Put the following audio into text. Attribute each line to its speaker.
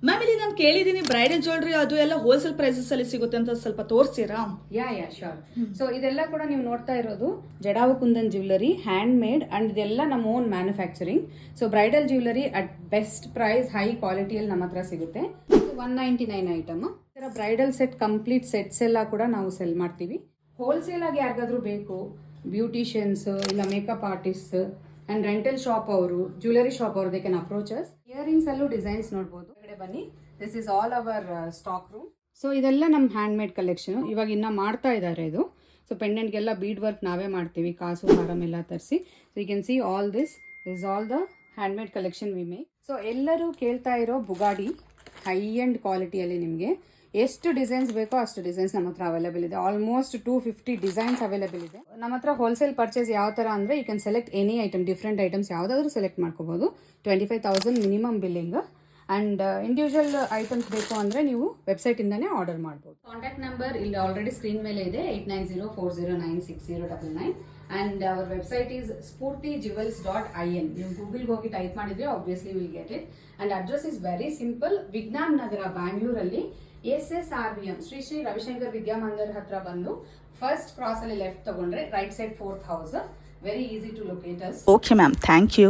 Speaker 1: Ma'am ಇಲ್ಲಿ ನಾನು ಕೇಳಿದ್ದೀನಿ ಬ್ರೈಡಲ್ ಜ್ಯುವೆಲ್ರಿ ಅದು ಎಲ್ಲ ಹೋಲ್ಸೇಲ್ ಪ್ರೈಸಸ್ ಅಲ್ಲಿ ಸಿಗುತ್ತೆ ಅಂತ ಸ್ವಲ್ಪ ತೋರಿಸ್ತೀರಾ?
Speaker 2: Yeah sure. ಸೊ ಇದೆಲ್ಲ ಕೂಡ ನೀವು ನೋಡ್ತಾ ಇರೋದು jadau kundan jewellery, handmade and ಇದೆಲ್ಲ ನಮ್ಮ own manufacturing. So bridal jewellery at best price, high ಕ್ವಾಲಿಟಿಯಲ್ಲಿ ನಮ್ಮ ಹತ್ರ ಸಿಗುತ್ತೆ. 199 ಐಟಮ್. ಈ ಥರ ಬ್ರೈಡಲ್ ಸೆಟ್, ಕಂಪ್ಲೀಟ್ ಸೆಟ್ಸ್ ಎಲ್ಲ ಕೂಡ ನಾವು ಸೆಲ್ ಮಾಡ್ತೀವಿ. ಹೋಲ್ಸೇಲ್ ಆಗಿ ಯಾರಿಗಾದ್ರೂ ಬೇಕು, ಬ್ಯೂಟಿಷಿಯನ್ಸ್ ಇಲ್ಲ makeup artist and rental shop ಅವರು, ಜ್ಯುವೆಲರಿ ಶಾಪ್ ಅವರು, they can approach us. Earrings ಅಲ್ಲೂ ಡಿಸೈನ್ಸ್ ನೋಡ್ಬೋದು. ಹೊರಗಡೆ ಬನ್ನಿ, this is all our stock room. So ಇದೆಲ್ಲ ನಮ್ಮ ಹ್ಯಾಂಡ್ ಮೇಡ್ ಕಲೆಕ್ಷನ್. ಇವಾಗ ಇನ್ನ ಮಾಡ್ತಾ ಇದ್ದಾರೆ ಇದು. ಸೊ ಪೆಂಡೆಂಟ್ಗೆಲ್ಲ ಬೀಡ್ ವರ್ಕ್ ನಾವೇ ಮಾಡ್ತೀವಿ, ಕಾಸು ಹಾರಂ ಎಲ್ಲ ತರಿಸಿ. So you can see all this is all the handmade collection we make. So ಎಲ್ಲರೂ ಕೇಳ್ತಾ ಇರೋ ಬುಗಾಡಿ ಹೈ ಎಂಡ್ ಕ್ವಾಲಿಟಿಯಲ್ಲಿ ನಿಮಗೆ ಎಷ್ಟು ಡಿಸೈನ್ಸ್ ಬೇಕೋ ಅಷ್ಟು ಡಿಸೈನ್ಸ್ ನಮ್ಮ ಹತ್ರ ಅವೈಲೇಬಲ್ ಇದೆ. ಆಲ್ಮೋಸ್ಟ್ 250 ಡಿಸೈನ್ಸ್ ಅವೈಲೇಬಲ್ ಇದೆ. ನಮ್ಮ ಹತ್ರ ಹೋಲ್ಸೇಲ್ ಪರ್ಚೇಸ್ ಯಾವ ಥರ ಅಂದರೆ, you can select any item, different items ಯಾವುದಾದ್ರೂ ಸೆಲೆಕ್ಟ್ ಮಾಡ್ಕೋಬೋದು. 25,000 minimum billing. And individual items ಬೇಕು ಅಂದರೆ ನೀವು ವೆಬ್ಸೈಟಿಂದನೇ ಆರ್ಡರ್ ಮಾಡ್ಬೋದು. ಕಾಂಟ್ಯಾಕ್ಟ್ ನಂಬರ್ ಇಲ್ಲಿ ಆಲ್ರೆಡಿ ಸ್ಕ್ರೀನ್ ಮೇಲೆ ಇದೆ, 8904096099. And our website is spurtijewels.in. ನೀವು ಗೂಗಲ್ಗೆ ಹೋಗಿ ಟೈಪ್ ಮಾಡಿದರೆ obviously will get it. And address is very simple. Vignan Nagar, ಬ್ಯಾಂಗ್ಳೂರಲ್ಲಿ SSRVM ಶ್ರೀ ಶ್ರೀ ರವಿಶಂಕರ್ ವಿದ್ಯಾಮಂದಿರ್ ಹತ್ರ ಬಂದು ಫಸ್ಟ್ ಕ್ರಾಸ್ ಅಲ್ಲಿ ಲೆಫ್ಟ್ ತಗೊಂಡ್ರೆ right side 4th house. Very easy to locate us.
Speaker 1: Okay ma'am, thank you.